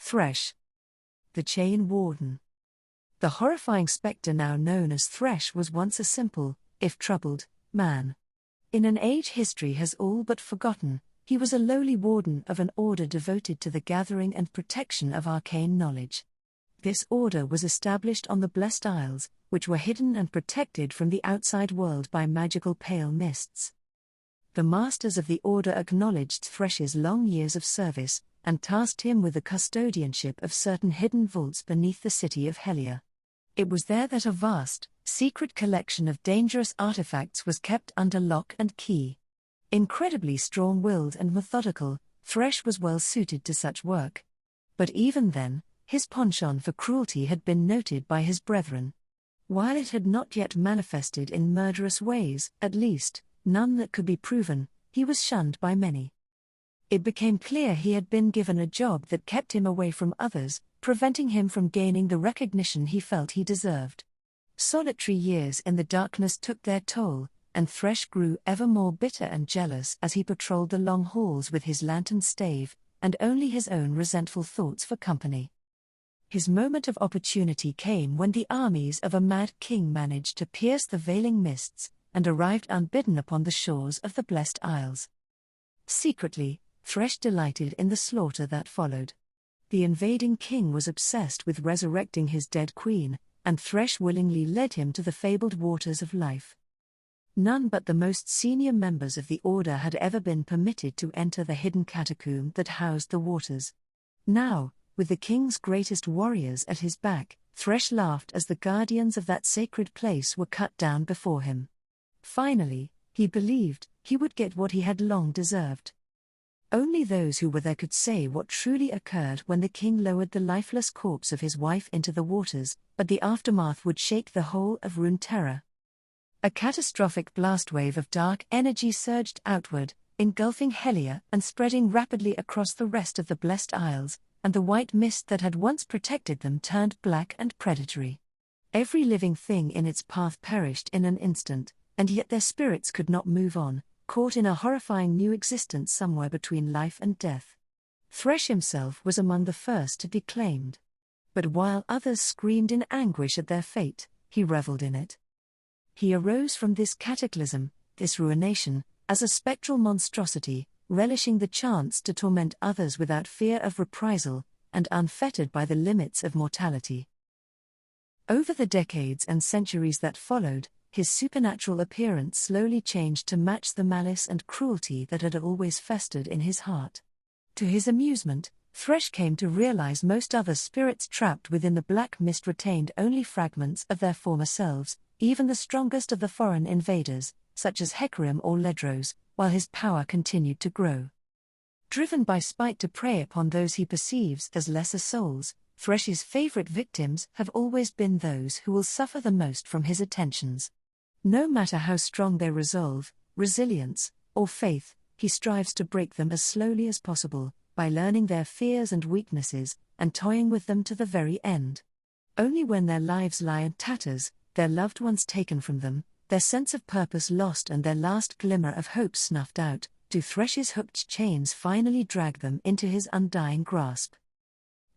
Thresh, the Chain Warden. The horrifying spectre now known as Thresh was once a simple, if troubled, man. In an age history has all but forgotten, he was a lowly warden of an order devoted to the gathering and protection of arcane knowledge. This order was established on the Blessed Isles, which were hidden and protected from the outside world by magical pale mists. The masters of the order acknowledged Thresh's long years of service, and tasked him with the custodianship of certain hidden vaults beneath the city of Helia. It was there that a vast, secret collection of dangerous artifacts was kept under lock and key. Incredibly strong-willed and methodical, Thresh was well suited to such work. But even then, his penchant for cruelty had been noted by his brethren. While it had not yet manifested in murderous ways, at least, none that could be proven, he was shunned by many. It became clear he had been given a job that kept him away from others, preventing him from gaining the recognition he felt he deserved. Solitary years in the darkness took their toll, and Thresh grew ever more bitter and jealous as he patrolled the long halls with his lantern stave, and only his own resentful thoughts for company. His moment of opportunity came when the armies of a mad king managed to pierce the veiling mists, and arrived unbidden upon the shores of the Blessed Isles. Secretly, Thresh delighted in the slaughter that followed. The invading king was obsessed with resurrecting his dead queen, and Thresh willingly led him to the fabled waters of life. None but the most senior members of the order had ever been permitted to enter the hidden catacomb that housed the waters. Now, with the king's greatest warriors at his back, Thresh laughed as the guardians of that sacred place were cut down before him. Finally, he believed, he would get what he had long deserved. Only those who were there could say what truly occurred when the king lowered the lifeless corpse of his wife into the waters, but the aftermath would shake the whole of Runeterra. A catastrophic blast wave of dark energy surged outward, engulfing Helia and spreading rapidly across the rest of the Blessed Isles, and the white mist that had once protected them turned black and predatory. Every living thing in its path perished in an instant, and yet their spirits could not move on, caught in a horrifying new existence somewhere between life and death. Thresh himself was among the first to be claimed. But while others screamed in anguish at their fate, he reveled in it. He arose from this cataclysm, this ruination, as a spectral monstrosity, relishing the chance to torment others without fear of reprisal, and unfettered by the limits of mortality. Over the decades and centuries that followed, his supernatural appearance slowly changed to match the malice and cruelty that had always festered in his heart. To his amusement, Thresh came to realize most other spirits trapped within the black mist retained only fragments of their former selves, even the strongest of the foreign invaders, such as Hecarim or Ledros, while his power continued to grow. Driven by spite to prey upon those he perceives as lesser souls, Thresh's favorite victims have always been those who will suffer the most from his attentions. No matter how strong their resolve, resilience, or faith, he strives to break them as slowly as possible, by learning their fears and weaknesses, and toying with them to the very end. Only when their lives lie in tatters, their loved ones taken from them, their sense of purpose lost and their last glimmer of hope snuffed out, do Thresh's hooked chains finally drag them into his undying grasp.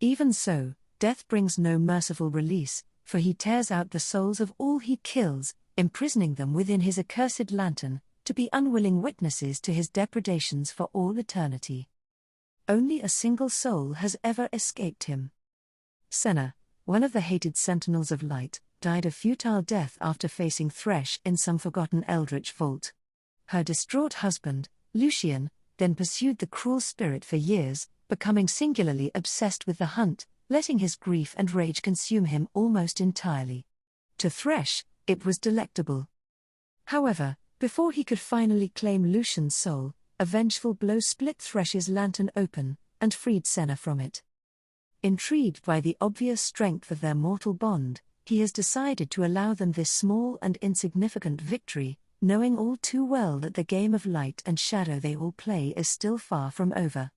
Even so, death brings no merciful release, for he tears out the souls of all he kills, imprisoning them within his accursed lantern, to be unwilling witnesses to his depredations for all eternity. Only a single soul has ever escaped him. Senna, one of the hated Sentinels of Light, died a futile death after facing Thresh in some forgotten eldritch vault. Her distraught husband, Lucian, then pursued the cruel spirit for years, becoming singularly obsessed with the hunt, letting his grief and rage consume him almost entirely. To Thresh, it was delectable. However, before he could finally claim Lucian's soul, a vengeful blow split Thresh's lantern open, and freed Senna from it. Intrigued by the obvious strength of their mortal bond, he has decided to allow them this small and insignificant victory, knowing all too well that the game of light and shadow they all play is still far from over.